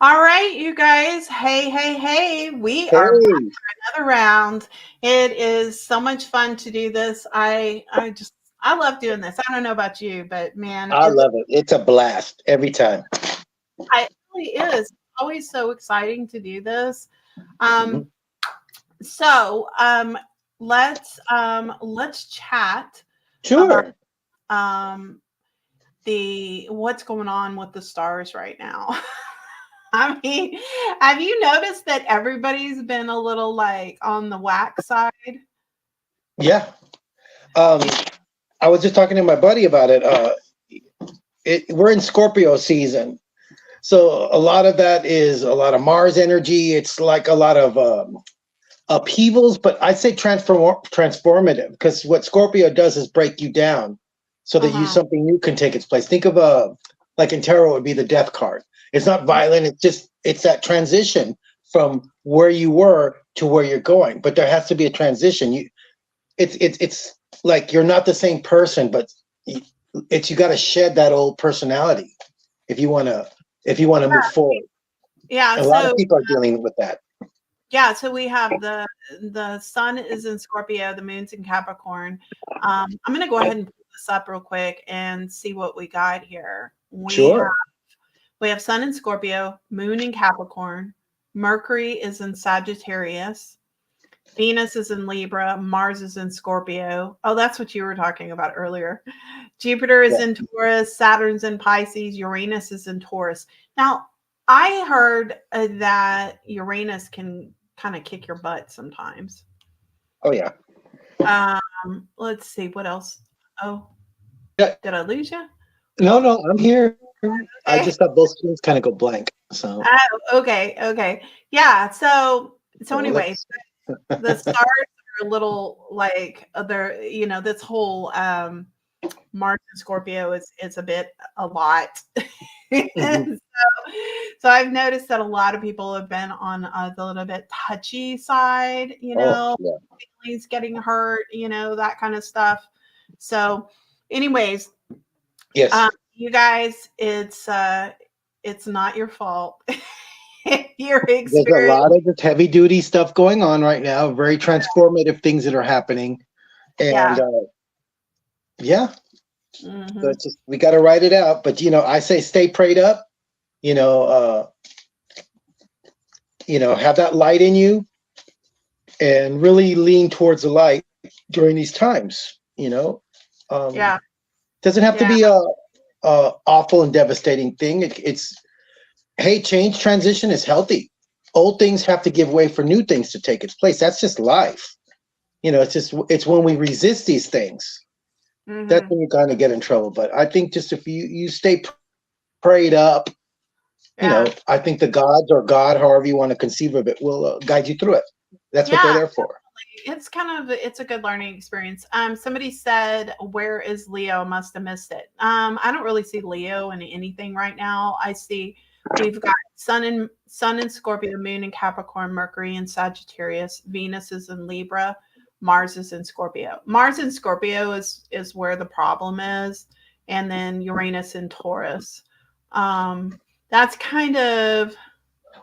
All right, you guys. Hey, hey, hey. We are back Hey, for another round. It is so much fun to do this. I love doing this. I don't know about you, but man, I love it. It's a blast every time. it really is always so exciting to do this. Um Mhm. so let's chat about Sure. um the what's going on with the stars right now. I mean, have you noticed that everybody's been a little like on the whack side? Yeah. Um, I was just talking to my buddy about it. We're in Scorpio season, so a lot of that is a lot of Mars energy. It's like a lot of upheavals, but I say transformative because what Scorpio does is break you down so that you Uh-huh. something new can take its place. Think of like in tarot it would be the death card. It's not violent. It's that transition from where you were to where you're going. But there has to be a transition. It's like you're not the same person, but it's you got to shed that old personality if you want to move forward. Yeah, And a lot of so people are dealing with that. yeah, so we have the sun is in Scorpio, the moon's in Capricorn. I'm gonna go ahead and pull this up real quick and see what we got here. Sure. We have sun in Scorpio, moon in Capricorn, Mercury is in Sagittarius, Venus is in Libra, Mars is in Scorpio. Oh, that's what you were talking about earlier. Jupiter is Yeah. in Taurus, Saturn's in Pisces, Uranus is in Taurus. Now, I heard that Uranus can kind of kick your butt sometimes. Oh yeah. Let's see what else. Oh, Yeah. did I lose you? No, Oh, no, I'm here. I just okay. thought both screens kind of go blank. So, Okay, okay. Yeah, so well, anyway, that's the stars are a little like they're this whole Mars and Scorpio is a bit a lot. Mhm. So I've noticed that a lot of people have been on the little bit touchy side, Oh yeah. feelings getting hurt, that kind of stuff. So, anyways, Yes. you guys, it's not your fault. You're There's a experiencing, lot of this heavy duty stuff going on right now. Very transformative things that are happening, and yeah. yeah, so Hmm. it's just we got to write it out. But I say stay prayed up. You know, have that light in you, and really lean towards the light during these times. Um, Yeah. doesn't have to Yeah. be a awful and devastating thing. It's hey, change transition is healthy. Old things have to give way for new things to take its place. That's just life. It's when we resist these things that's Hmm. when you kind of get in trouble. But I think just if you stay prayed up, Yeah. I think the gods or God, however you want to conceive of it, will guide you through it. That's what they're Yeah. there for. It's a good learning experience. Somebody said, "Where is Leo? Must have missed it." I don't really see Leo in anything right now. I see we've got Sun in Scorpio, Moon in Capricorn, Mercury in Sagittarius, Venus is in Libra, Mars is in Scorpio. Mars in Scorpio is where the problem is, and then Uranus in Taurus. That's kind of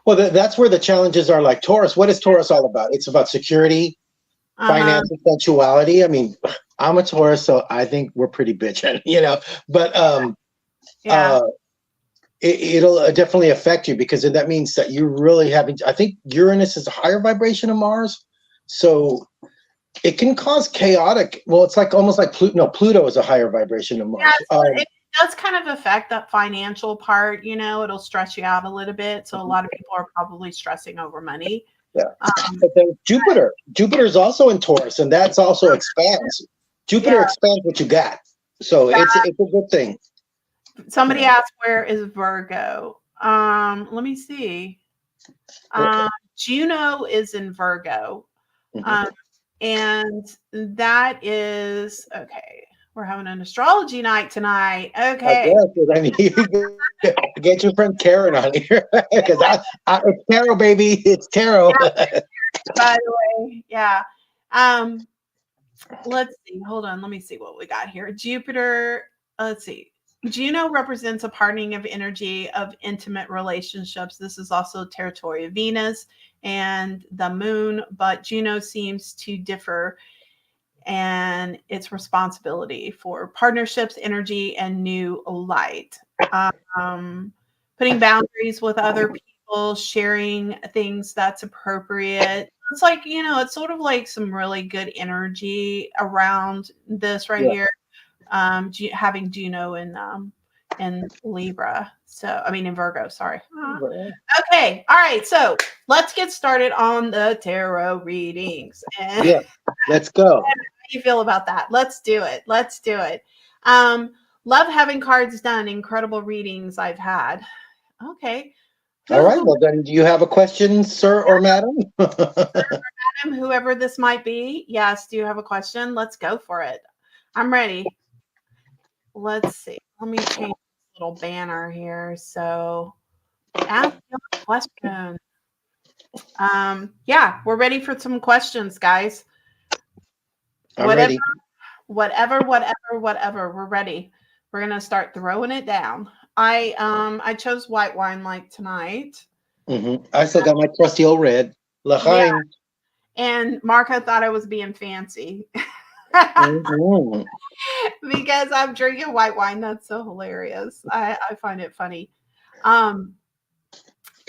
Well, that's where the challenges are. Like Taurus, what is Taurus all about? It's about security, uh-huh. financial sensuality. I mean, I'm a Taurus, so I think we're pretty bitching, But Yeah. uh, it'll definitely affect you because that means that you're really having. I think Uranus is a higher vibration of Mars, so it can cause chaotic. Well, it's like almost like Pluto. No, Pluto is a higher vibration of Yeah, Mars. so it does kind of affect that financial part, it'll stress you out a little bit. So a lot of people are probably stressing over money. Yeah, Um, but then Jupiter is also in Taurus, and that's also expands. yeah, Jupiter expands what you got, so it's a good thing. You somebody know, asked where is Virgo? Let me see. okay. Um, Juno is in Virgo. Mhm. Um, and that is okay. We're having an astrology night tonight. I Okay. guess 'cause I mean, you get your friend Karen on here because it's tarot, baby. It's tarot. By the way, yeah. Let's see. Hold on. Let me see what we got here. Jupiter. Let's see. Juno represents a parting of energy of intimate relationships. This is also territory of Venus and the moon, but Juno seems to differ and its responsibility for partnerships, energy, and new light. Putting boundaries with other people, sharing things that's appropriate. It's like, it's sort of like some really good energy around this right here. Having Juno in Libra. So, I mean, in Virgo, sorry. Okay. All right. So let's get started on the tarot readings. And yeah, let's go. How do you feel about that? Let's do it. Let's do it. Love having cards done. Incredible readings I've had. Okay. All right. Well, then, do you have a question, sir or madam? Madam, whoever this might be. Yes. Do you have a question? Let's go for it. I'm ready. Let's see. Let me change this little banner here. So ask your question. Yeah, we're ready for some questions, guys. Whatever, we're ready. We're gonna start throwing it down. I chose white wine like tonight. I still got my trusty old red. Yeah. And Marco thought I was being fancy. Because I'm drinking white wine. That's so hilarious. I find it funny. All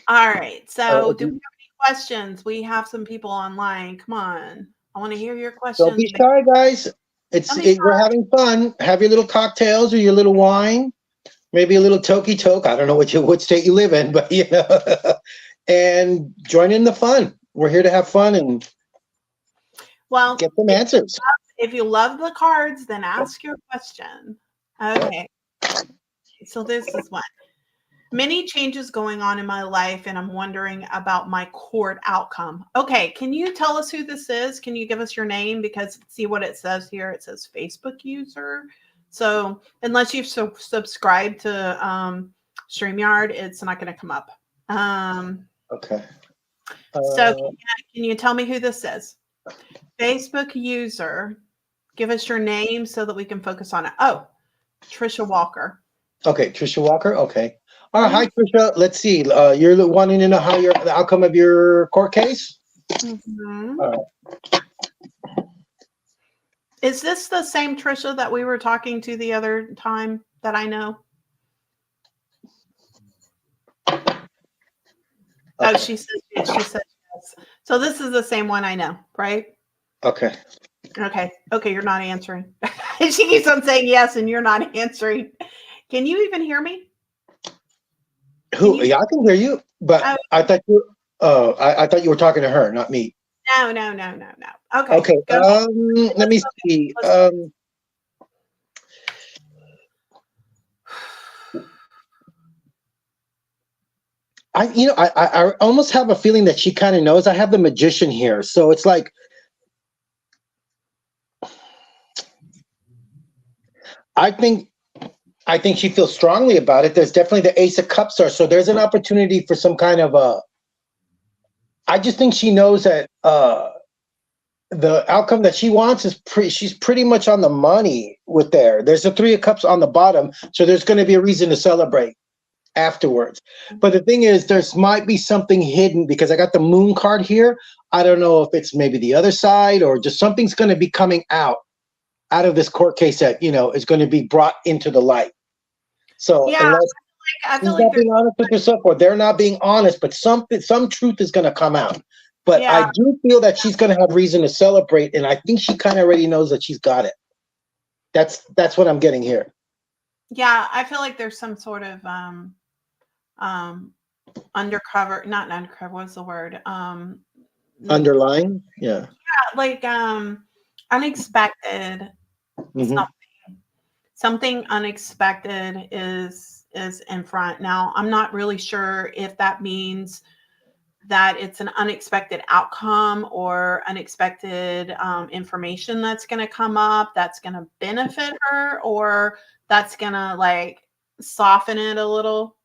right. So do we have any questions? We have some people online. Come on. I want to hear your questions. Don't be shy, guys. We're having fun. Have your little cocktails or your little wine. Maybe a little toki toke. I don't know what state you live in, but and join in the fun. We're here to have fun and get some answers. If you love the cards, then ask your question. Okay. So this is one. Many changes going on in my life, and I'm wondering about my court outcome. Okay. Can you tell us who this is? Can you give us your name? Because see what it says here. It says Facebook user. So unless you've subscribed to StreamYard, it's not going to come up. Okay. So can you tell me who this is? Facebook user. Give us your name so that we can focus on it. Oh, Trisha Walker. Okay, Trisha Walker. Okay. All right. Hi, Trisha. Let's see. You're wanting to know the outcome of your court case? All right. Is this the same Trisha that we were talking to the other time that I know? Okay. Oh, she said yes. So this is the same one I know, right? Okay. Okay, you're not answering. She keeps on saying yes, and you're not answering. Can you even hear me? Yeah, I can hear you, but I thought you. I thought you were talking to her, not me. No. Okay. Okay. Let me see. I almost have a feeling that she kind of knows. I have the Magician here, so it's like. I think she feels strongly about it. There's definitely the Ace of Cups there, so there's an opportunity for some kind of I just think she knows that the outcome that she wants is she's pretty much on the money with there. There's a Three of Cups on the bottom, so there's going to be a reason to celebrate afterwards. But the thing is, might be something hidden because I got the Moon card here. I don't know if it's maybe the other side or just something's going to be coming out of this court case that is going to be brought into the light. So yeah, I feel like being honest with yourself, or they're not being honest, but some truth is going to come out. But I do feel that she's going to have reason to celebrate, and I think she kind of already knows that she's got it. That's what I'm getting here. Yeah, I feel like there's some sort of undercover, not undercover. What's the word? Underlying, yeah. Yeah, like unexpected. Something unexpected is in front. Now, I'm not really sure if that means that it's an unexpected outcome or unexpected information that's going to come up that's going to benefit her, or that's going to like soften it a little.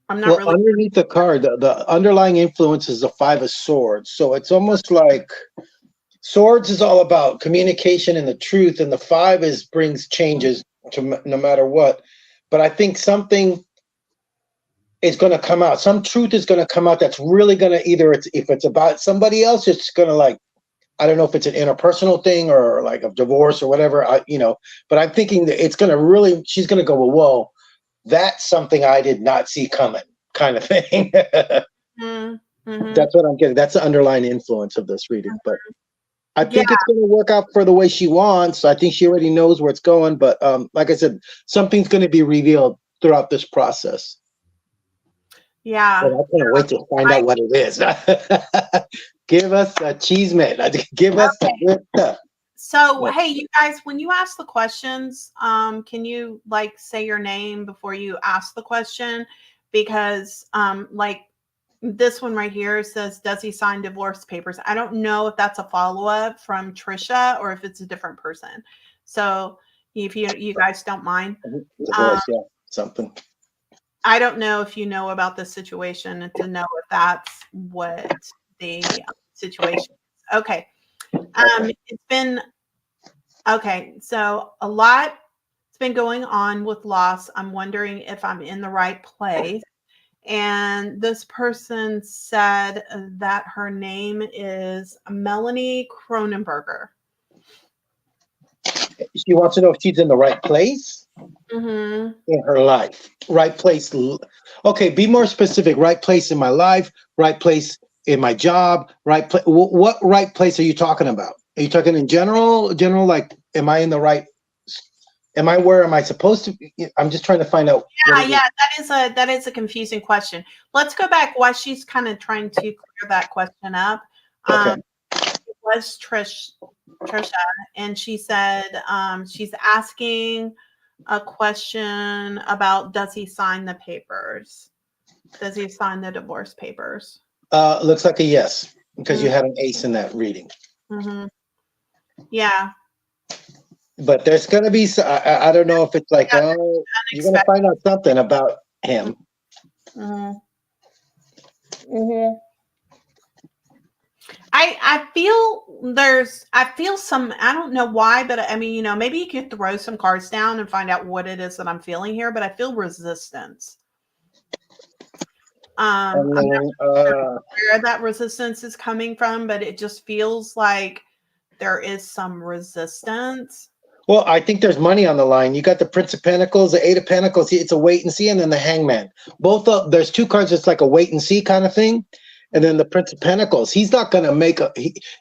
I'm not really underneath the card. The underlying influence is the Five of Swords, so it's almost like. Swords is all about communication and the truth, and the Five brings changes, no matter what. But I think something is going to come out. Some truth is going to come out that's really going to if it's about somebody else, it's going to like, I don't know if it's an interpersonal thing or like a divorce or whatever, but I'm thinking that it's going to really, she's going to go, well, whoa, that's something I did not see coming kind of thing. Mm-hmm. That's what I'm getting. That's the underlying influence of this reading. But I think Yeah. it's going to work out for the way she wants. I think she already knows where it's going. But like I said, something's going to be revealed throughout this process. Yeah. And I can't wait to find out what it is. Give us a cheese man. Give us the good stuff. So, hey, you guys, when you ask the questions, can you like say your name before you ask the question? Because like this one right here says, does he sign divorce papers? I don't know if that's a follow-up from Trisha or if it's a different person. So if you guys don't mind. Divorce, yeah, something. I don't know if you know about this situation and to know if that's what the situation is. Okay. It's been okay. So a lot has been going on with loss. I'm wondering if I'm in the right place. And this person said that her name is Melanie Cronenberger. She wants to know if she's in the right place in her life. Right place. Okay, be more specific. Right place in my life. Right place in my job. Right place. What right place are you talking about? Are you talking in general? General, like, am I in the right? Where am I supposed to be? I'm just trying to find out. Yeah, that is a confusing question. Let's go back while she's kind of trying to clear that question up. Okay. It was Trisha, and she said she's asking a question about does he sign the papers? Does he sign the divorce papers? Looks like a yes, because you had an ace in that reading. Yeah. But there's going to be, I don't know if it's like, oh, you're going to find out something about him. I feel some, I don't know why, but I mean, maybe you could throw some cards down and find out what it is that I'm feeling here, but I feel resistance. I'm not sure where that resistance is coming from, but it just feels like there is some resistance. Well, I think there's money on the line. You got the Prince of Pentacles, the Eight of Pentacles. It's a wait and see, and then the Hangman. There's two cards. It's like a wait and see kind of thing. And then the Prince of Pentacles. He's not going to make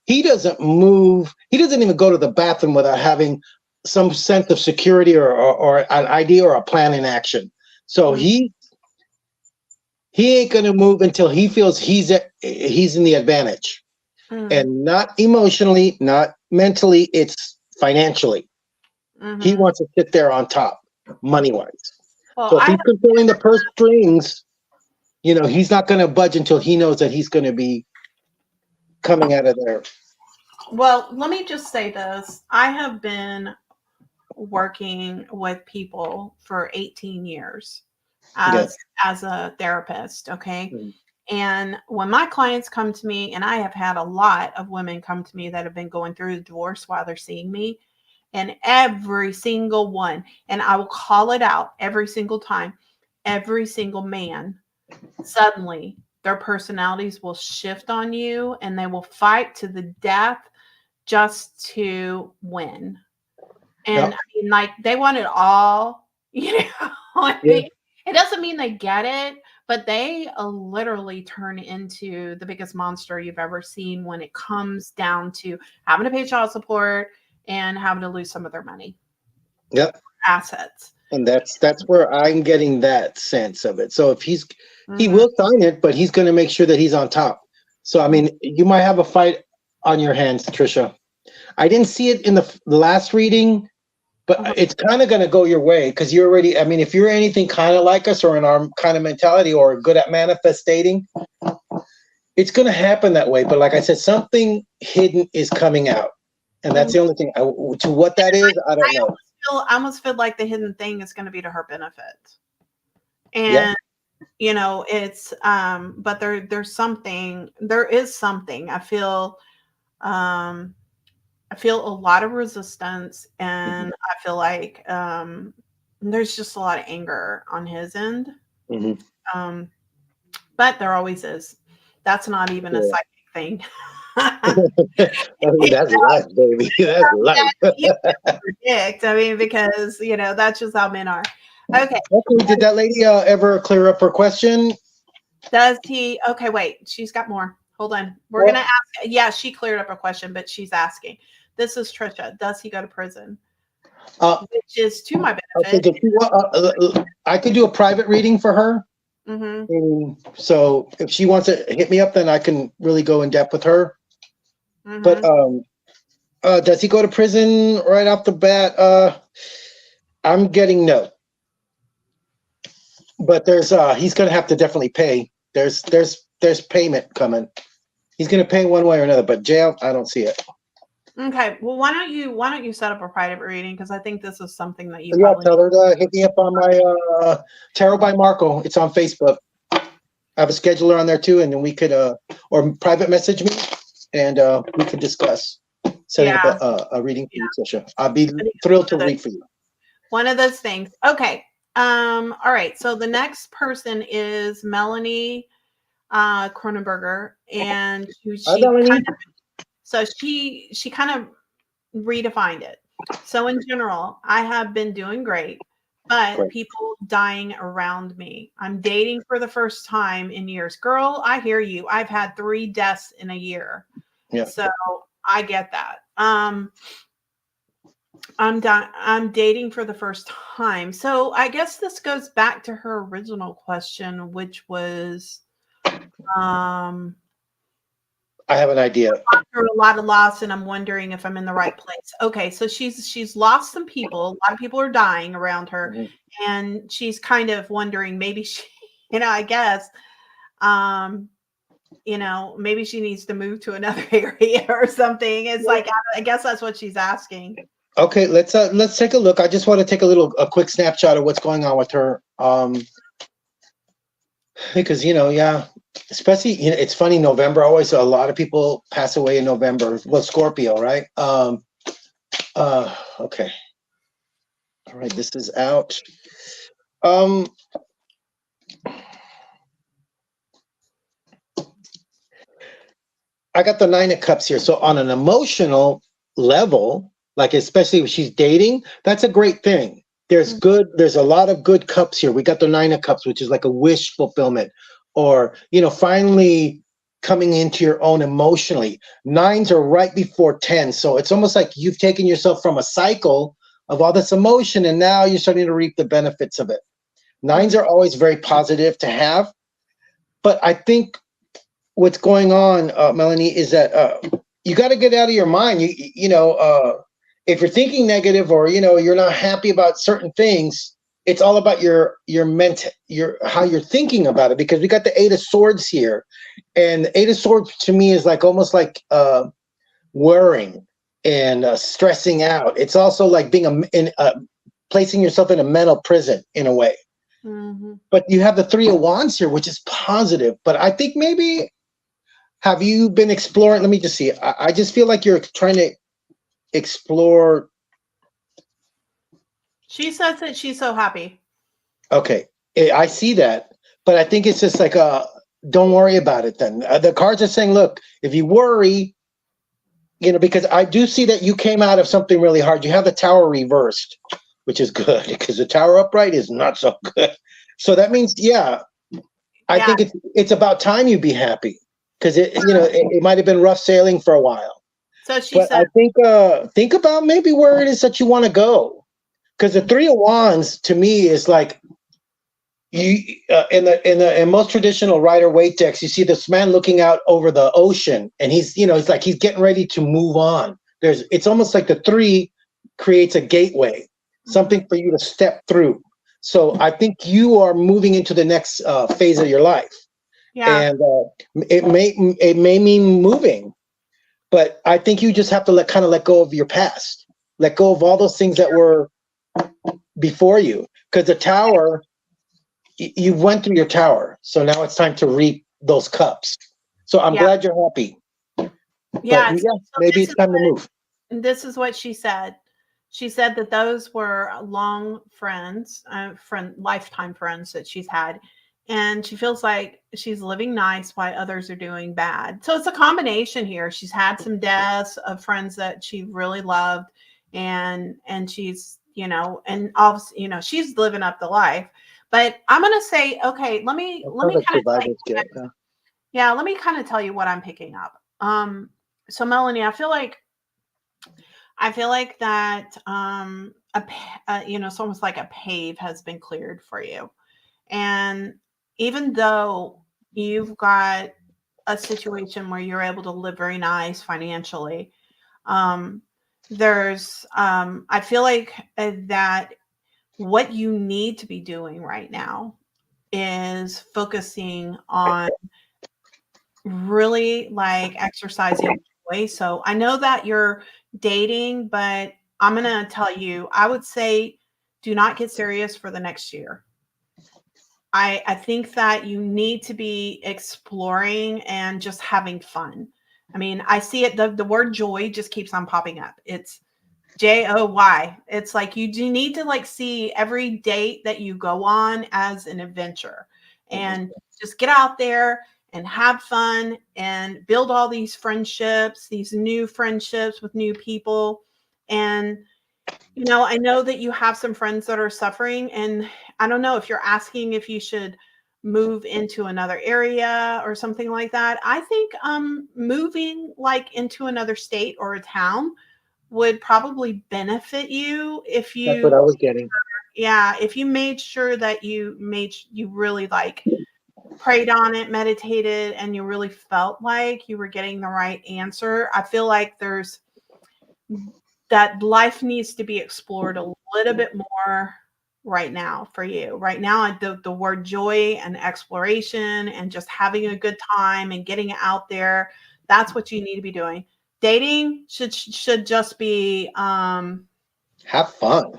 he doesn't move. He doesn't even go to the bathroom without having some sense of security or an idea or a plan in action. So he ain't going to move until he feels he's in the advantage. And not emotionally, not mentally, it's financially. He wants to sit there on top, money-wise. Well, so if he's controlling the purse strings, he's not going to budge until he knows that he's going to be coming out of there. Well, let me just say this. I have been working with people for 18 years as a therapist, okay? And when my clients come to me, and I have had a lot of women come to me that have been going through the divorce while they're seeing me, and every single one, and I will call it out every single time, every single man, suddenly their personalities will shift on you and they will fight to the death just to win. And I mean, like, they want it all, it doesn't mean they get it, but they literally turn into the biggest monster you've ever seen when it comes down to having to pay child support and having to lose some of their money. Assets. And that's where I'm getting that sense of it. So if he will sign it, but he's going to make sure that he's on top. So, I mean, you might have a fight on your hands, Trisha. I didn't see it in the last reading, but it's kind of going to go your way because you're already, I mean, if you're anything kind of like us or in our kind of mentality or good at manifesting, it's going to happen that way. But like I said, something hidden is coming out. And that's the only thing. To what that is, I don't know. I almost feel like the hidden thing is going to be to her benefit. And, it's, but there is something I feel, I feel a lot of resistance, and I feel like there's just a lot of anger on his end. Mm-hmm. Um, but there always is. That's not even a Yeah. psychic thing. That's life, baby. That's life. You can't predict. I mean, because that's just how men are. Okay. Okay, did that lady ever clear up her question? Does he? Okay, wait. She's got more. Hold on. We're Well- gonna ask. Yeah, she cleared up a question, but she's asking. This is Trisha. Does he go to prison? Which is to my Okay, benefit. I could do a private reading for her. Mm-hmm. So if she wants to hit me up, then I can really go in depth with her. Mm-hmm. But does he go to prison right off the bat? I'm getting no. But he's gonna have to definitely pay. There's payment coming. He's gonna pay one way or another, but jail, I don't see it. Okay. Well, why don't you set up a private reading? Because I think this is something that you Yeah, probably tell her to hit me up on my Tarot by Marco. It's on Facebook. I have a scheduler on there too, and then we could or private message me, and we could discuss setting up a reading for you, Trisha. I'd be thrilled to read for you. One of those things. Okay. All right. So the next person is Melanie Kronenberger, and she kind of redefined it. So in general, I have been doing great, but people dying around me. I'm dating for the first time in years. Girl, I hear you. I've had 3 deaths in a year. Yeah. So I get that. I'm dating for the first time. So I guess this goes back to her original question, which was I have an idea. After a lot of loss, and I'm wondering if I'm in the right place. Okay, so she's lost some people. A lot of people are dying around her, and she's kind of wondering maybe she, I guess, maybe she needs to move to another area or something. It's like I guess that's what she's asking. Okay, let's take a look. I just want to take a quick snapshot of what's going on with her. Because especially it's funny, November, always a lot of people pass away in November. Well, Scorpio, right? Okay. All right, this is out. I got the 9 of Cups here. So on an emotional level, like especially if she's dating, that's a great thing. There's a lot of good cups here. We got the 9 of Cups, which is like a wish fulfillment, or finally coming into your own emotionally. 9s are right before 10, so it's almost like you've taken yourself from a cycle of all this emotion, and now you're starting to reap the benefits of it. 9s are always very positive to have, but I think what's going on, Melanie, is that you got to get out of your mind. If you're thinking negative or you're not happy about certain things, it's all about your how you're thinking about it, because we got the 8 of Swords here, and the 8 of Swords to me is like almost like worrying and stressing out. It's also like being placing yourself in a mental prison in a way. But you have the 3 of Wands here, which is positive. But I think maybe, have you been exploring? Let me just see. I just feel like you're trying to explore. She says that she's so happy. Okay, I see that, but I think it's just like don't worry about it. Then the cards are saying, look, if you worry, because I do see that you came out of something really hard. You have the Tower reversed, which is good, because the Tower upright is not so good. So that means, I think it's about time you be happy, because it might have been rough sailing for a while. So she said, I think about maybe where it is that you want to go. Because the 3 of Wands to me is like, you in most traditional Rider-Waite decks, you see this man looking out over the ocean, and he's like he's getting ready to move on. It's almost like the 3 creates a gateway, something for you to step through. So I think you are moving into the next phase of your life, and it may mean moving, but I think you just have to let go of your past, let go of all those things that were before you, because the Tower, you went through your Tower, so now it's time to reap those cups. So I'm glad you're happy. so maybe it's time to move. this is what she said. She said that those were long friends, lifetime friends that she's had. And she feels like she's living nice while others are doing bad. So it's a combination here. She's had some deaths of friends that she really loved, and she's, and obviously, she's living up the life. But I'm gonna say, okay, let me kind of let me kind of tell you what I'm picking up. So Melanie, I feel like that it's almost like a pave has been cleared for you. And even though you've got a situation where you're able to live very nice financially, I feel like that what you need to be doing right now is focusing on really like exercising joy. So I know that you're dating, but I'm going to tell you, I would say do not get serious for the next year. I think that you need to be exploring and just having fun. I mean, I see it, the word joy just keeps on popping up. It's JOY. It's like you do need to like see every date that you go on as an adventure and just get out there and have fun and build all these friendships, these new friendships with new people. And I know that you have some friends that are suffering, and I don't know if you're asking if you should move into another area or something like that. I think moving like into another state or a town would probably benefit you if you That's what I was getting. Yeah, if you made sure that you really like prayed on it, meditated, and you really felt like you were getting the right answer. I feel like that life needs to be explored a little bit more right now for you. Right now, the word joy and exploration and just having a good time and getting out there, that's what you need to be doing. Dating should just be have fun.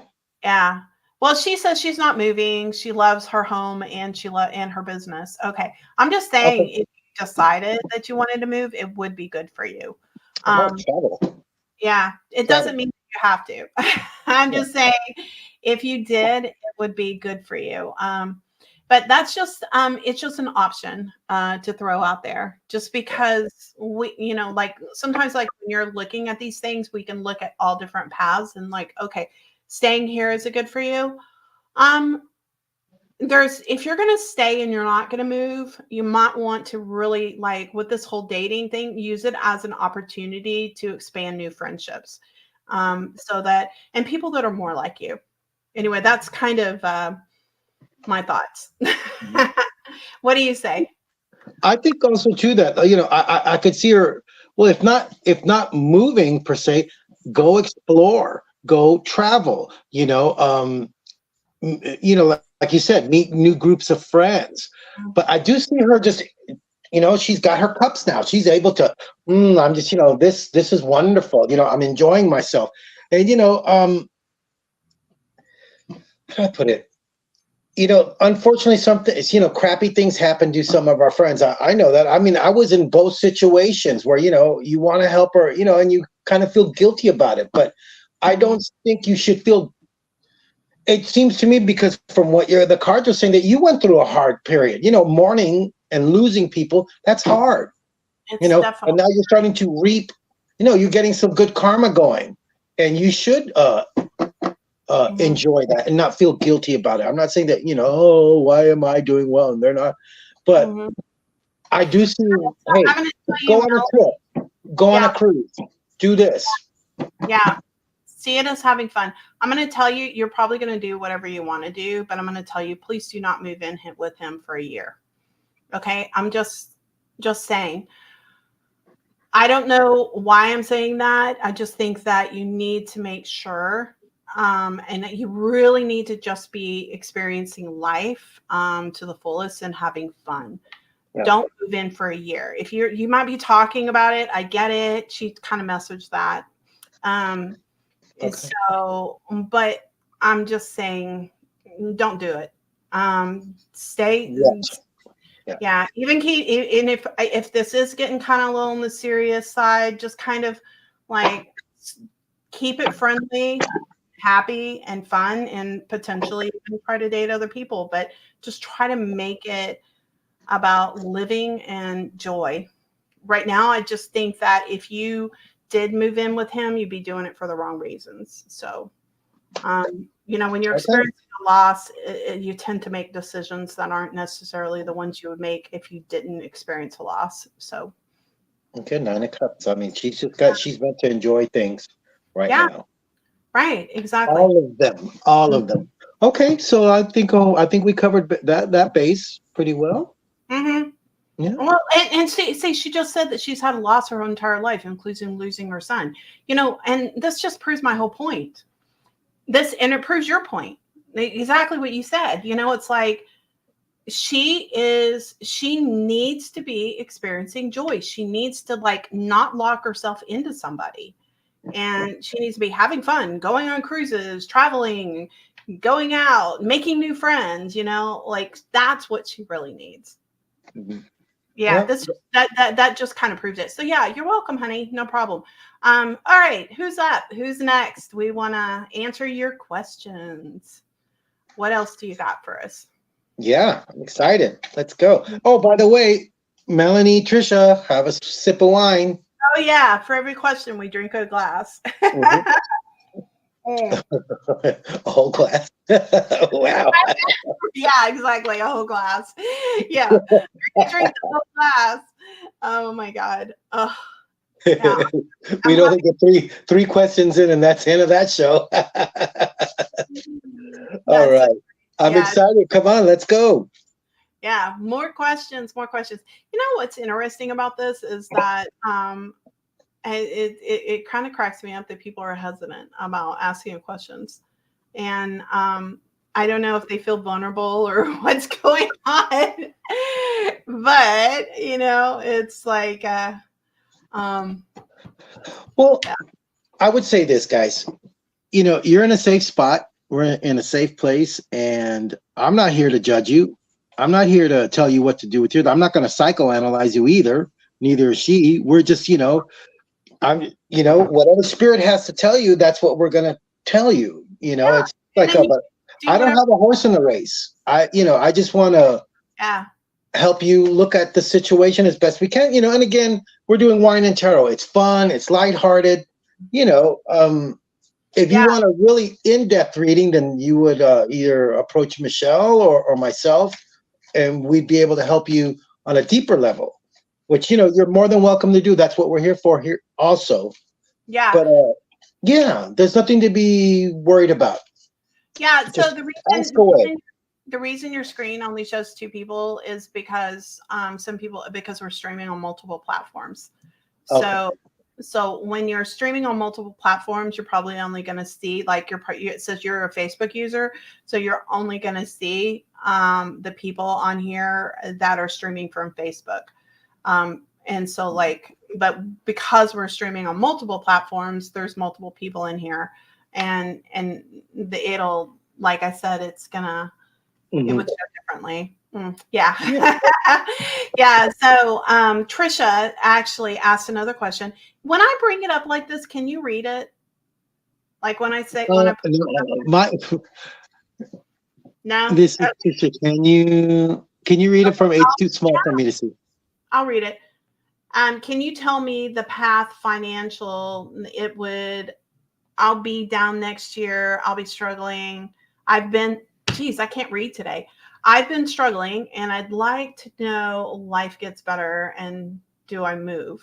Yeah. Well, she says she's not moving. She loves her home and and her business. Okay. I'm just saying if you decided that you wanted to move, it would be good for you. Travel. Yeah. It doesn't mean you have to. I'm just saying if you did, it would be good for you. But that's just it's just an option to throw out there, just because we, like sometimes like when you're looking at these things, we can look at all different paths and like, okay, staying here is it good for you? If you're going to stay and you're not going to move, you might want to really like with this whole dating thing, use it as an opportunity to expand new friendships. So that, and people that are more like you. Anyway, that's kind of my thoughts. What do you say? I think also too that I could see her. Well, if not moving per se, go explore, go travel. Like you said, meet new groups of friends. But I do see her just, she's got her cups now. She's able to. I'm just, this is wonderful. I'm enjoying myself, and how do I put it? Unfortunately, crappy things happen to some of our friends. I know that. I mean, I was in both situations where, you want to help her, and you kind of feel guilty about it. But I don't think you should feel. It seems to me, because from what the cards are saying, that you went through a hard period, mourning and losing people. That's hard, and now you're starting to reap, you're getting some good karma going, and you should, enjoy that and not feel guilty about it. I'm not saying that, oh, why am I doing well and they're not, but I do see, hey, go on a trip, go on a cruise, do this. Yeah. See it as having fun. I'm going to tell you, you're probably going to do whatever you want to do, but I'm going to tell you, please do not move in with him for a year. Okay. I'm just saying. I don't know why I'm saying that. I just think that you need to make sure and that you really need to just be experiencing life to the fullest and having fun. Yeah. Don't move in for a year. If you might be talking about it, I get it. She kind of messaged that. Okay. So, but I'm just saying, don't do it. Stay. Yes. Yeah. Even if this is getting kind of a little on the serious side, just kind of like keep it friendly, happy, and fun, and potentially even try to date other people, but just try to make it about living and joy. Right now, I just think that if you did move in with him, you'd be doing it for the wrong reasons. So, when you're experiencing a loss, you tend to make decisions that aren't necessarily the ones you would make if you didn't experience a loss. So, Okay, 9 of Cups. I mean, she's meant to enjoy things right yeah, now. right, exactly. All of them. Okay, so I think we covered that base pretty well. Mm-hmm. Yeah. Well, and see, she just said that she's had a loss her entire life, including losing her son. And this just proves my whole point. And it proves your point. Exactly what you said. It's like she needs to be experiencing joy. She needs to not lock herself into somebody. And she needs to be having fun, going on cruises, traveling, going out, making new friends, that's what she really needs. Mm-hmm. Yeah, that just kind of proves it. So yeah, you're welcome, honey. No problem. All right, who's up? Who's next? We want to answer your questions. What else do you got for us? Yeah, I'm excited. Let's go. Oh, by the way, Melanie, Trisha, have a sip of wine. Oh yeah, for every question we drink a glass. Mm-hmm. A whole glass. Wow. Yeah, exactly. A whole glass. Yeah. Drink the whole glass. Oh my God. Oh, yeah. We'd only get three questions in, and that's the end of that show. All right. I'm excited. Come on, let's go. Yeah, more questions. What's interesting about this is that it kind of cracks me up that people are hesitant about asking questions. And I don't know if they feel vulnerable or what's going on. But, it's like well, yeah. I would say this, guys. You're in a safe spot. We're in a safe place, and I'm not here to judge you. I'm not here to tell you what to do with you. I'm not going to psychoanalyze you either. Neither is she. We're just, whatever spirit has to tell you, that's what we're going to tell you. It's like, I don't have a horse in the race. I just want to help you look at the situation as best we can. And again, we're doing wine and tarot. It's fun. It's lighthearted. If you want a really in-depth reading, then you would either approach Michelle or myself, and we'd be able to help you on a deeper level, which, you're more than welcome to do. That's what we're here for here also. Yeah. But there's nothing to be worried about. Yeah. So the reason your screen only shows 2 people is because because we're streaming on multiple platforms. Okay. So when you're streaming on multiple platforms, you're probably only going to see it says you're a Facebook user. So you're only going to see the people on here that are streaming from Facebook. And so but because we're streaming on multiple platforms, there's multiple people in here, and it'll, like I said, it's gonna, it would show differently. Yeah. Yeah. So, Trisha actually asked another question. When I bring it up like this, can you read it? Like when I say, no. This is Trisha. Can you read it from? It's too small for me to see. I'll read it. Can you tell me the path financial? I'll be down next year. I'll be struggling. I can't read today. I've been struggling, and I'd like to know life gets better, and do I move?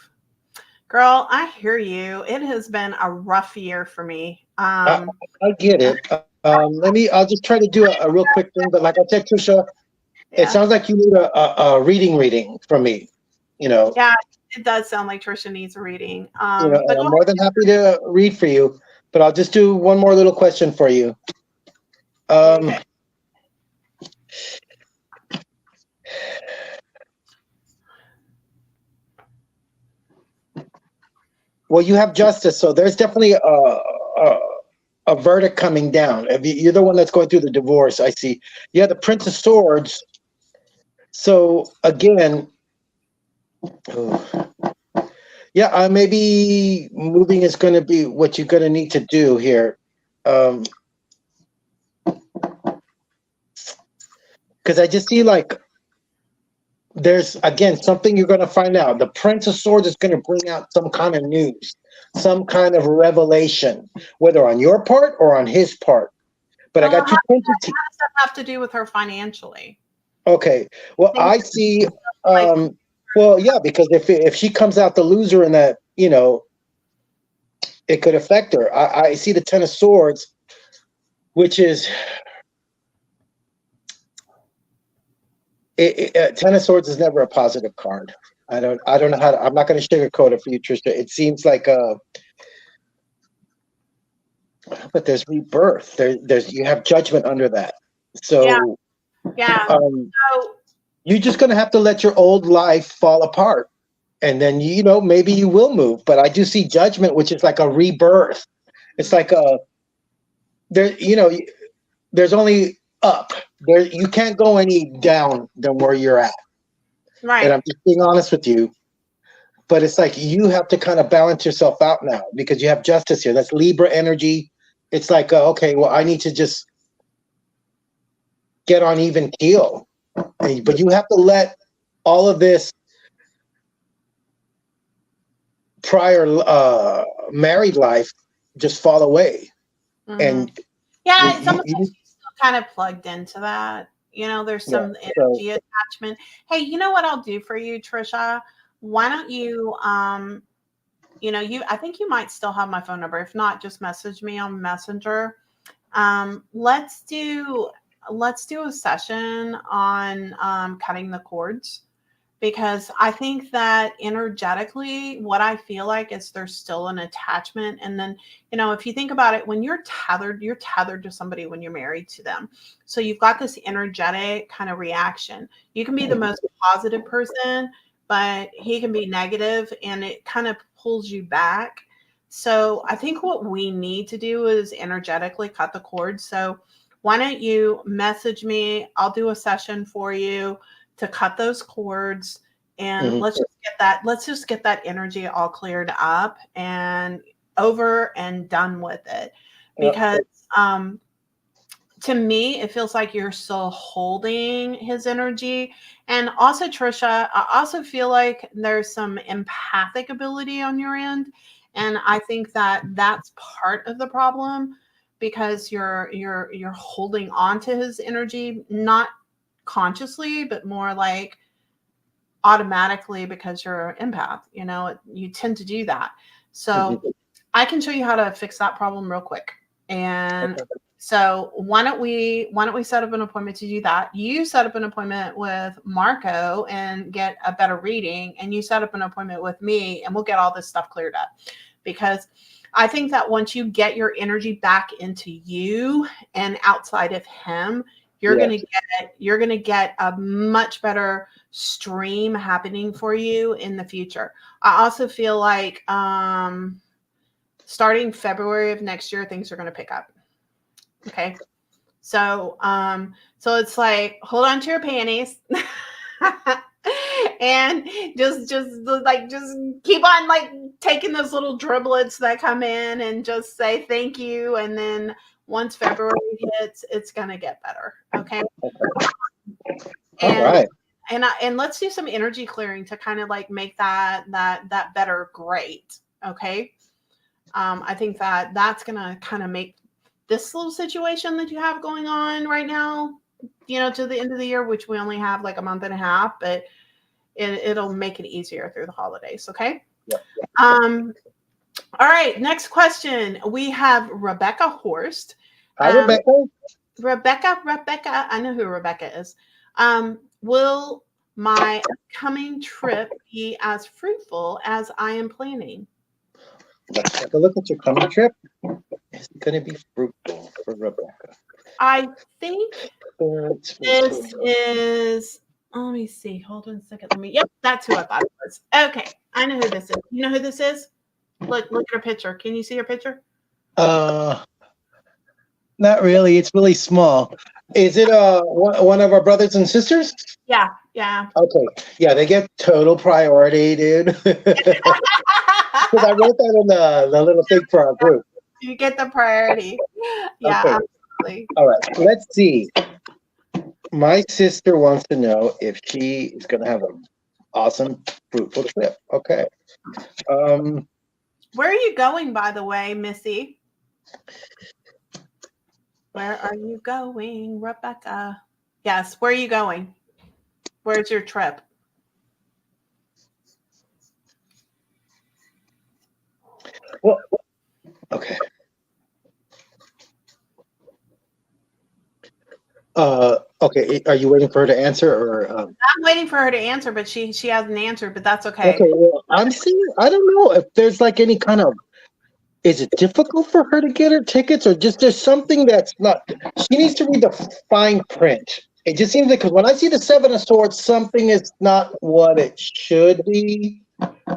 Girl, I hear you. It has been a rough year for me. I get it. I'll just try to do a real quick thing, but like I said, Trisha, it sounds like you need a reading from me, Yeah, it does sound like Trisha needs a reading. But I'm more than happy to read for you, but I'll just do one more little question for you. Okay. Well, you have justice, so there's definitely a verdict coming down. You're the one that's going through the divorce. I see. You have the Prince of Swords. So again, Yeah, maybe moving is going to be what you're going to need to do here. Because I just see like there's again something you're going to find out. The Prince of Swords is going to bring out some kind of news, some kind of revelation, whether on your part or on his part. But Well, I got two how princes. does that have to do with her financially? Okay. Well, I see. Like, Well, yeah, because if she comes out the loser in that, it could affect her. I see the Ten of Swords, which is Ten of Swords is never a positive card. I don't know how to, I'm not going to sugarcoat it for you, Trisha. It seems like but there's rebirth. There's you have judgment under that. So yeah. So, you're just going to have to let your old life fall apart. And then, maybe you will move. But I do see judgment, which is like a rebirth. It's like there's only up. There, you can't go any down than where you're at. right. And I'm just being honest with you. But it's like you have to kind of balance yourself out now because you have justice here. That's Libra energy. It's like, okay, well, I need to just get on even keel. But you have to let all of this prior married life just fall away. Mhm. And yeah, some of us still kind of plugged into that. There's some energy attachment. Hey, you know what I'll do for you, Trisha? Why don't you I think you might still have my phone number. If not, just message me on Messenger. Let's do a session on cutting the cords, because I think that energetically, what I feel like is there's still an attachment. And then, if you think about it, when you're tethered to somebody when you're married to them. So you've got this energetic kind of reaction. You can be the most positive person, but he can be negative, and it kind of pulls you back. So I think what we need to do is energetically cut the cords. So why don't you message me? I'll do a session for you to cut those cords, and let's just get that energy all cleared up and over and done with it. Because to me, it feels like you're still holding his energy. And also, Trisha, I also feel like there's some empathic ability on your end. And I think that that's part of the problem, because you're holding on to his energy, not consciously, but more like automatically, because you're an empath. You tend to do that. So I can show you how to fix that problem real quick. And so why don't we set up an appointment to do that? You set up an appointment with Marco and get a better reading, and you set up an appointment with me, and we'll get all this stuff cleared up. Because I think that once you get your energy back into you and outside of him, you're going to get a much better stream happening for you in the future. I also feel like starting February of next year, things are going to pick up. Okay. So it's like, hold on to your panties and just keep on like taking those little driblets that come in and just say thank you. And then once February hits, it's going to get better. Okay. All right. And let's do some energy clearing to kind of like make that better. Great. Okay. I think that that's going to kind of make this little situation that you have going on right now, to the end of the year, which we only have like a month and a half, but it'll make it easier through the holidays. Okay. Yeah. All right. Next question. We have Rebecca Horst. Hi, Rebecca. Rebecca. I know who Rebecca is. Will my upcoming trip be as fruitful as I am planning? Let's take a look at your coming trip. Is it going to be fruitful for Rebecca? I think this is, let me see. Hold on a second. Yep, that's who I thought it was. Okay, I know who this is. You know who this is? Look at her picture. Can you see her picture? Not really. It's really small. Is it one of our brothers and sisters? Yeah. Okay. Yeah, they get total priority, dude. Because I wrote that in the little thing for our group. You get the priority. Yeah, Okay. absolutely. All right. Let's see. My sister wants to know if she is going to have an awesome, fruitful trip. Okay. Where are you going, by the way, Missy? Where are you going, Rebecca? Yes, where are you going? Where's your trip? Well, okay. Okay. Are you waiting for her to answer, or? I'm waiting for her to answer, but she hasn't answered. But that's okay. Okay. Well, I'm seeing. I don't know if there's like any kind of. Is it difficult for her to get her tickets, or just there's something that's not? She needs to read the fine print. It just seems like, because when I see the Seven of Swords, something is not what it should be.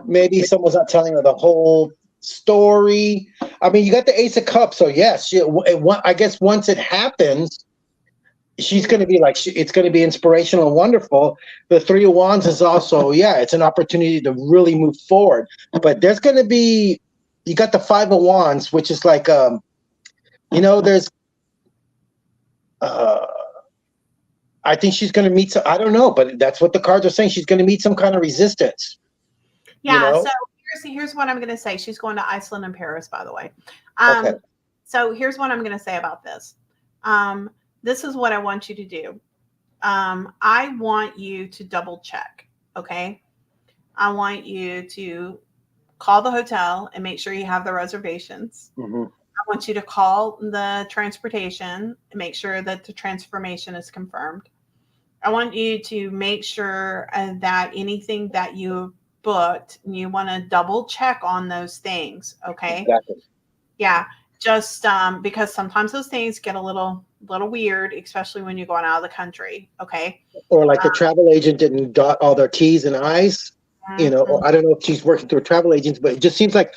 Maybe someone's not telling her the whole story. I mean, you got the Ace of Cups, so yes, I guess once it happens, she's going to be like, it's going to be inspirational and wonderful. The Three of Wands is also, yeah, it's an opportunity to really move forward. But there's going to be, you got the Five of Wands, which is like, there's, I think she's going to meet some, I don't know, but that's what the cards are saying. She's going to meet some kind of resistance. Yeah. So here's what I'm going to say. She's going to Iceland and Paris, by the way. Okay. So here's what I'm going to say about this. This is what I want you to do. I want you to double check. Okay. I want you to call the hotel and make sure you have the reservations. Mm-hmm. I want you to call the transportation and make sure that the transformation is confirmed. I want you to make sure that anything that you booked, you want to double check on those things. Okay. Exactly. Yeah. Just because sometimes those things get a little weird, especially when you're going out of the country. Okay. Or like the travel agent didn't dot all their T's and I's. Or I don't know if she's working through travel agents, but it just seems like,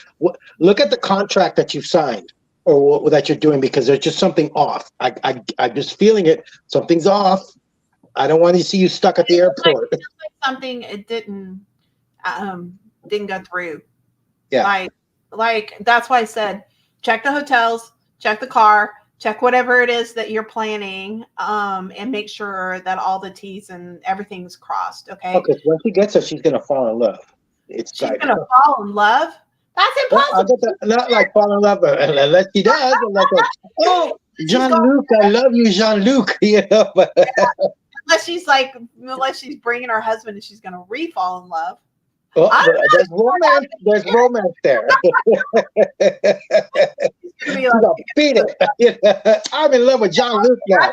look at the contract that you've signed or that you're doing, because there's just something off. I'm just feeling it. Something's off. I don't want to see you stuck at the airport. Like something it didn't go through. Yeah. Like that's why I said, check the hotels, check the car, check whatever it is that you're planning, and make sure that all the T's and everything's crossed. Okay. Okay. When she gets there, she's gonna fall in love. She's gonna fall in love. That's impossible. Not like fall in love, unless she does. Like, oh, Jean-Luc, I love you, Jean-Luc. But unless she's bringing her husband and she's gonna re-fall in love. Oh, there's romance. There's romance there. Beat it. I'm in love with Jean-Luc now.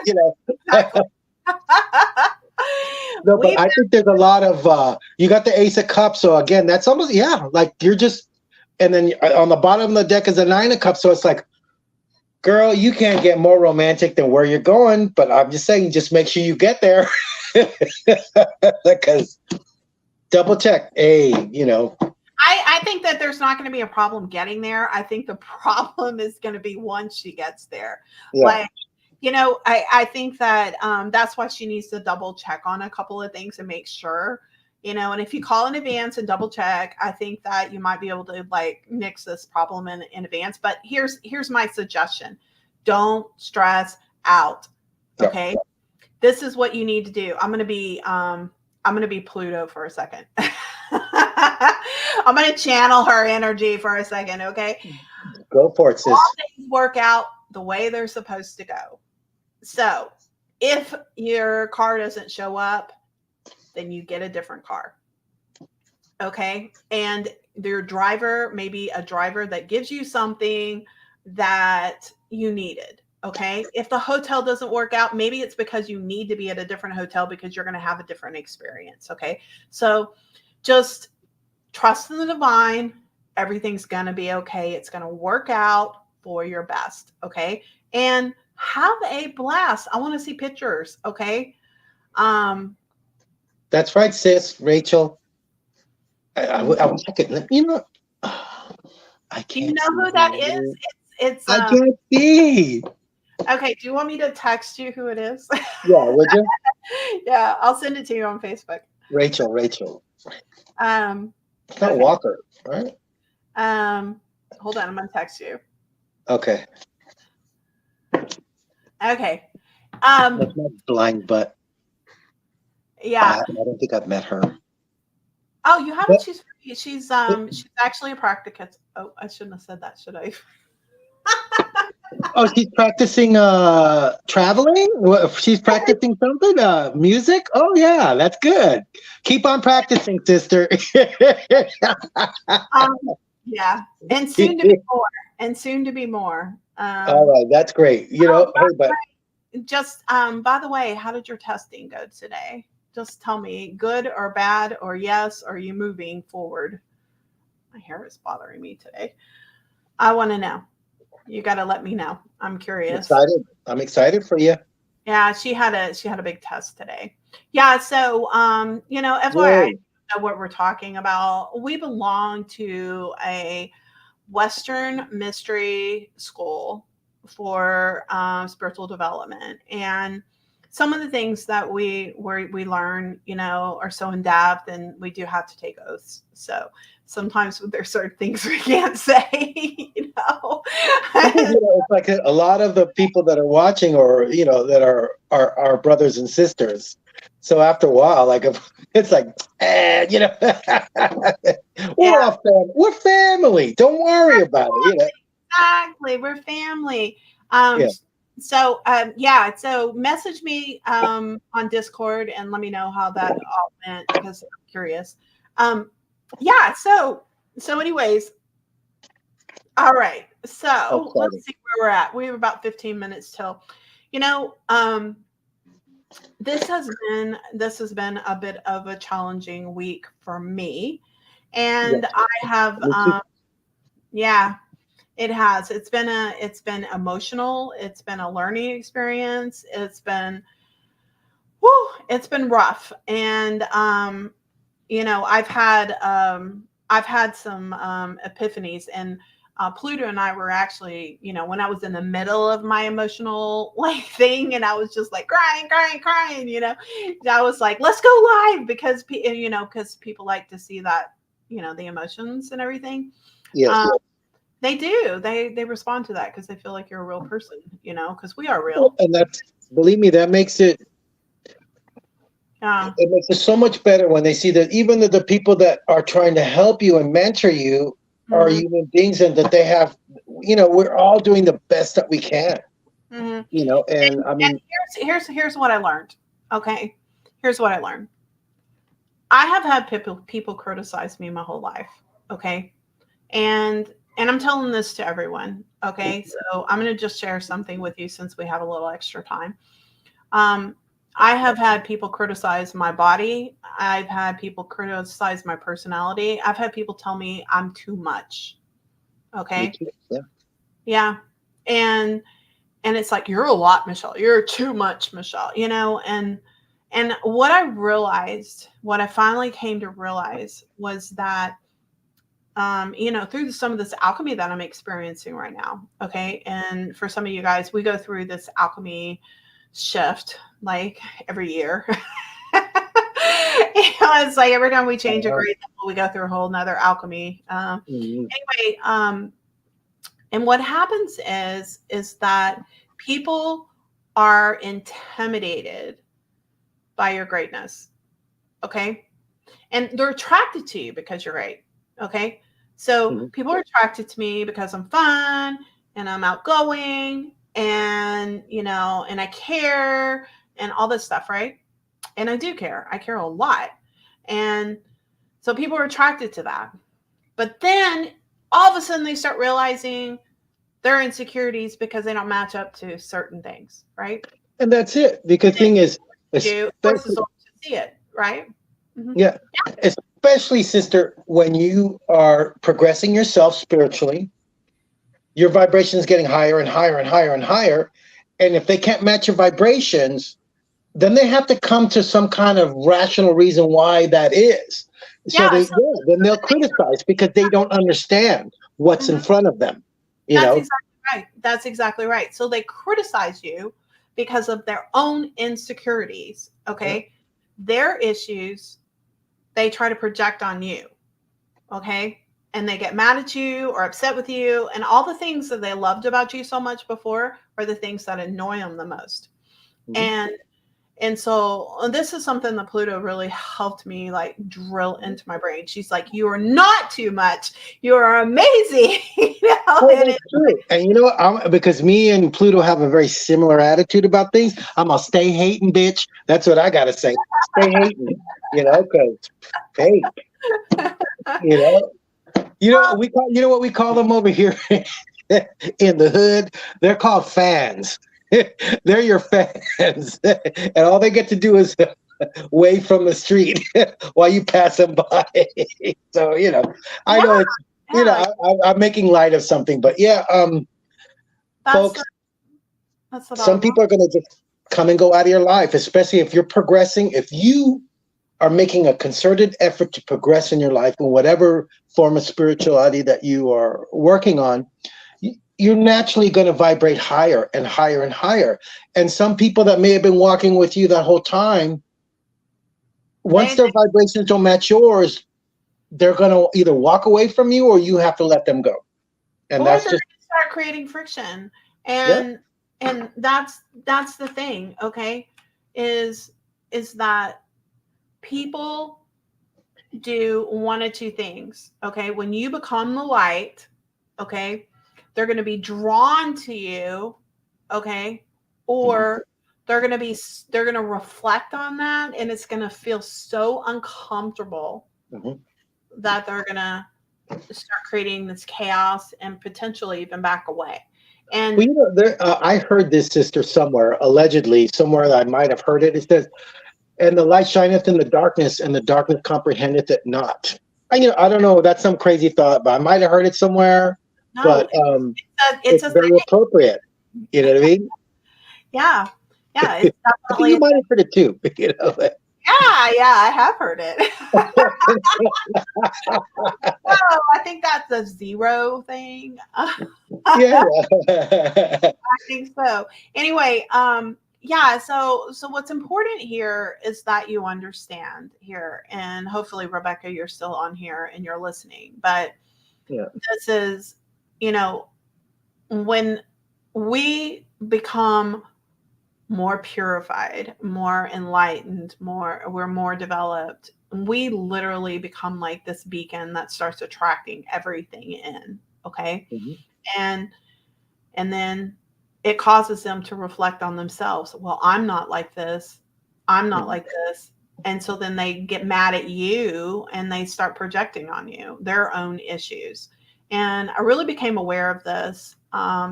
No, but I think there's a lot of. You got the Ace of Cups, so again, that's almost like you're just. And then on the bottom of the deck is a Nine of Cups, so it's like, girl, you can't get more romantic than where you're going. But I'm just saying, just make sure you get there, because. Double check. I think that there's not going to be a problem getting there. I think the problem is going to be once she gets there. Yeah. I think that that's why she needs to double check on a couple of things and make sure, and if you call in advance and double check, I think that you might be able to nix this problem in advance. But here's my suggestion. Don't stress out. Okay. Yeah. This is what you need to do. I'm going to be Pluto for a second. I'm going to channel her energy for a second, okay? Go for it, sis. All things work out the way they're supposed to go. So if your car doesn't show up, then you get a different car, okay? And your driver, maybe a driver that gives you something that you needed. Okay. If the hotel doesn't work out, maybe it's because you need to be at a different hotel because you're going to have a different experience. Okay. So just trust in the divine. Everything's going to be okay. It's going to work out for your best. Okay. And have a blast. I want to see pictures. Okay. That's right, sis. Rachel. I could, I can't. Do you know who that is? It's I can't see. Okay, do you want me to text you who it is? Yeah, would you? Yeah, I'll send it to you on Facebook. Rachel. It's not Walker, right? Hold on, I'm gonna text you. Okay. Okay. That's not blind, but Yeah. I don't think I've met her. Oh, you haven't? But, She's actually a practicant. Oh, I shouldn't have said that, should I? oh, she's practicing traveling? She's practicing something? Music? Oh yeah, that's good. Keep on practicing, sister. Yeah, and soon to be more. And soon to be more. All right, that's great. You know, hey, but Just by the way, how did your testing go today? Just tell me, good or bad or yes, or are you moving forward? My hair is bothering me today. I want to know. You got to let me know. I'm curious. I'm excited for you. Yeah, she had a big test today. Yeah, so FYI, Whoa. I know what we're talking about. We belong to a Western mystery school for spiritual development, and some of the things that we learn, are so in depth, and we do have to take oaths. So sometimes there's certain things we can't say, It's like a lot of the people that are watching, or that are our brothers and sisters. So after a while, like it's like, we're family. Don't worry about it. Exactly, we're family. Yeah. So message me on Discord and let me know how that all went, because I'm curious. So anyways, all right. So let's see where we're at. We have about 15 minutes till. This has been a bit of a challenging week for me, and I have it has. It's been emotional. It's been a learning experience. It's been rough. And I've had some epiphanies, and Pluto and I were actually, when I was in the middle of my emotional thing, and I was just like crying, I was like, let's go live, because people like to see that, the emotions and everything. Yes. They do. They respond to that because they feel like you're a real person, because we are real. And believe me, that makes it. It makes it so much better when they see that even the people that are trying to help you and mentor you are human beings, and that they have, we're all doing the best that we can. And I mean, here's what I learned. Okay, here's what I learned. I have had people criticize me my whole life. Okay, and I'm telling this to everyone. Okay, so I'm going to just share something with you since we have a little extra time. I have had people criticize my body. I've had people criticize my personality. I've had people tell me I'm too much. Okay. Yeah. And it's like, you're a lot, Michelle. You're too much, Michelle, and what I finally came to realize was that, through some of this alchemy that I'm experiencing right now. Okay. And for some of you guys, we go through this alchemy shift like every year. It's like every time we change a grade level, we go through a whole nother alchemy. Anyway, and what happens is that people are intimidated by your greatness. Okay. And they're attracted to you because you're great. Okay. So people are attracted to me because I'm fun and I'm outgoing, and and I care and all this stuff, right? And I do care. I care a lot. And so people are attracted to that. But then all of a sudden they start realizing their insecurities because they don't match up to certain things, right? And that's it. Because the thing is, forces to see it, right? Yeah. Especially, sister, when you are progressing yourself spiritually, your vibration is getting higher and higher and higher and higher. And if they can't match your vibrations, then they have to come to some kind of rational reason why that is. Then they'll criticize because they don't understand what's in front of them. Exactly right. That's exactly right. So they criticize you because of their own insecurities. Okay. Their issues, they try to project on you. Okay. and they get mad at you or upset with you, and all the things that they loved about you so much before are the things that annoy them the most. Mhm. And so this is something that Pluto really helped me like drill into my brain. She's like, you are not too much. You are amazing. You know? Oh, And that's true. And you know what? Because me and Pluto have a very similar attitude about things. I'm gonna stay hating, bitch. That's what I gotta say. Stay hating. You know, because hey, you know, you know what we call them over here in the hood? They're called fans. They're your fans, and all they get to do is wave from the street while you pass them by. So you know, I yeah, know it's you know yeah, I'm making light of something, but yeah, that's folks, the, that's the some bottom line. people are going to just come and go out of your life, especially if you're progressing. If you are making a concerted effort to progress in your life in whatever form of spirituality that you are working on, you're naturally going to vibrate higher and higher and higher. And some people that may have been walking with you that whole time, once They, their vibrations don't match yours, they're going to either walk away from you or you have to let them go. And or they're that's going just, to start creating friction, yeah. and that's the thing. Okay, is that people do one of two things. Okay, when you become the light, okay, they're going to be drawn to you. Okay, Mhm. or they're going to reflect on that, and it's going to feel so uncomfortable Mhm. that they're going to start creating this chaos and potentially even back away. Well, And you know, I heard this, sister, somewhere, allegedly, somewhere that I might have heard it. It says, and the light shineth in the darkness, and the darkness comprehendeth it not. I don't know, that's some crazy thought, but I might have heard it somewhere, no, but it's it's a very thing. appropriate. You know what I mean? Yeah, yeah, it's I think definitely you a might thing. have heard it too. You know? Yeah, I have heard it. Oh, I think that's a zero thing. Yeah. I think so. Anyway, yeah, so what's important here is that you understand here, and hopefully, Rebecca, you're still on here and you're listening. But Yeah. this is, you know, when we become more purified, more enlightened, we're more developed, we literally become like this beacon that starts attracting everything in. Okay. Mhm. And then it causes them to reflect on themselves. Well, I'm not like this. I'm not Mhm. like this. And so then they get mad at you and they start projecting on you their own issues. And I really became aware of this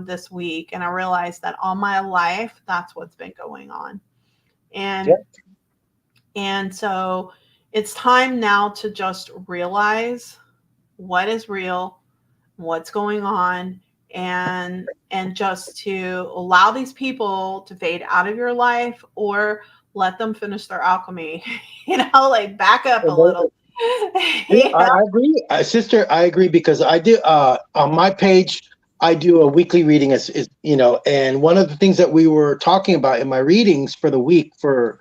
this week. And I realized that all my life, that's what's been going on. Yeah. And so it's time now to just realize what is real, what's going on, and just to allow these people to fade out of your life or let them finish their alchemy. Like back up a And then- little. yeah, You know? I agree, sister. I agree because I do on my page. I do a weekly reading, is and one of the things that we were talking about in my readings for the week for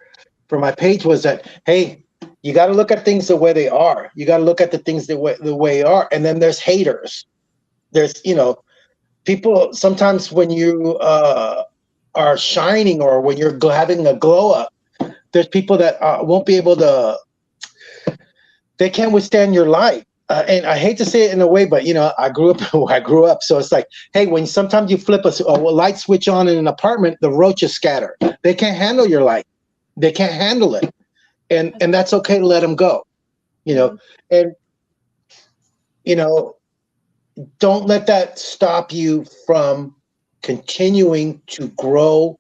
my page was that, hey, you got to look at things the way they are. You got to look at the things the way they are, and then there's haters. There's people sometimes when you are shining or when you're having a glow up. There's people that won't be able to. They can't withstand your light. And I hate to say it in a way, but I grew up where I grew up. So it's like, hey, when sometimes you flip a light switch on in an apartment, the roaches scatter. They can't handle your light. They can't handle it, and that's okay to let them go. Mhm. And you know, don't let that stop you from continuing to grow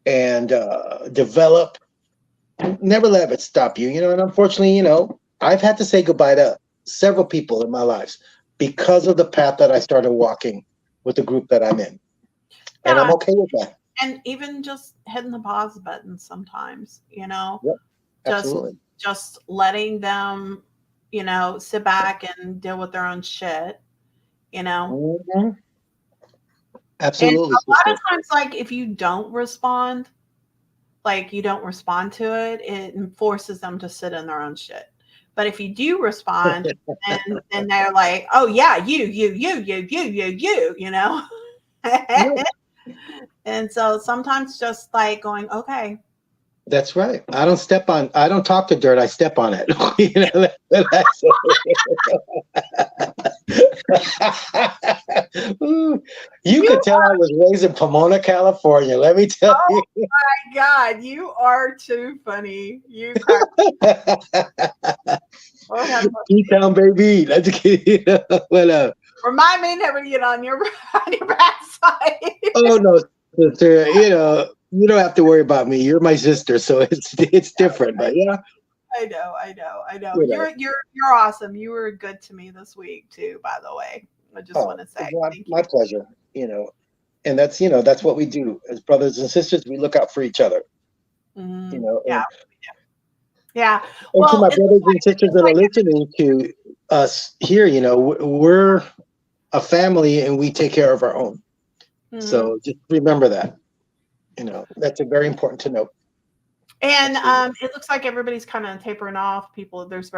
and develop. Never let it stop you. And unfortunately, I've had to say goodbye to several people in my lives because of the path that I started walking with the group that I'm in. And I'm Yeah. okay with that. And even just hitting the pause button sometimes, Yep, just absolutely. just letting them, sit back and deal with their own shit, you know. Mhm. And Absolutely, a lot of sister. times, like, if you don't respond, like, you don't respond to it, it forces them to sit in their own shit. But if you do respond, then they're like, oh yeah, you, you know. And so sometimes just like going, okay. That's right. I don't talk to dirt. I step on it. You know, Ooh, you could tell I was raised in Pomona, California. Let me tell you. My God, you are too funny. You T-town baby. Let's get you know, what up. Remind me never to get on your backside. Oh no, sister. You know, you don't have to worry about me. You're my sister, so it's different. But yeah. I know. You're awesome. You were good to me this week too, by the way. I just want to say my pleasure. You know, and that's what we do as brothers and sisters. We look out for each other. Mm-hmm. You know. Yeah. And to my brothers and sisters that are listening to us here, you know, we're a family and we take care of our own. Mm-hmm. So just remember that. You know, that's very important to note. And it looks like everybody's kind of tapering off. There's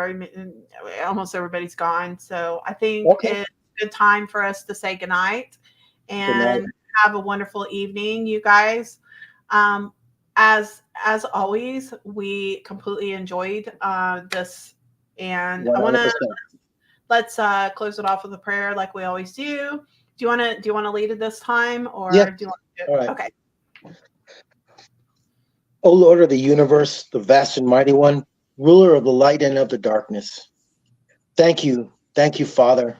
almost everybody's gone. So I think it's a good time for us to say goodnight and have a wonderful evening, you guys. As always, we completely enjoyed this, and 100%. I want to let's close it off with a prayer like we always do. Do you want to lead it this time, or do you want to do it? All right. Okay. O Lord of the universe, the vast and mighty one, ruler of the light and of the darkness. Thank you, Father,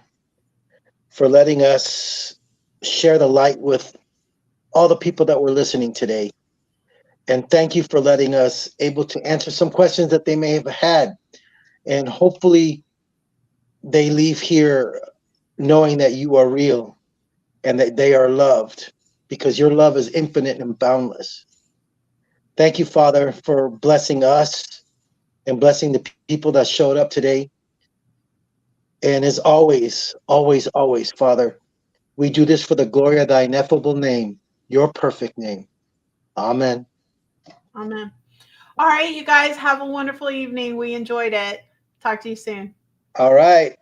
for letting us share the light with all the people that were listening today. And thank you for letting us able to answer some questions that they may have had. And hopefully they leave here knowing that you are real and that they are loved, because your love is infinite and boundless. Thank you, Father, for blessing us and blessing the people that showed up today. And as always, Father, we do this for the glory of thy ineffable name, your perfect name. Amen. Amen. All right, you guys have a wonderful evening. We enjoyed it. Talk to you soon. All right.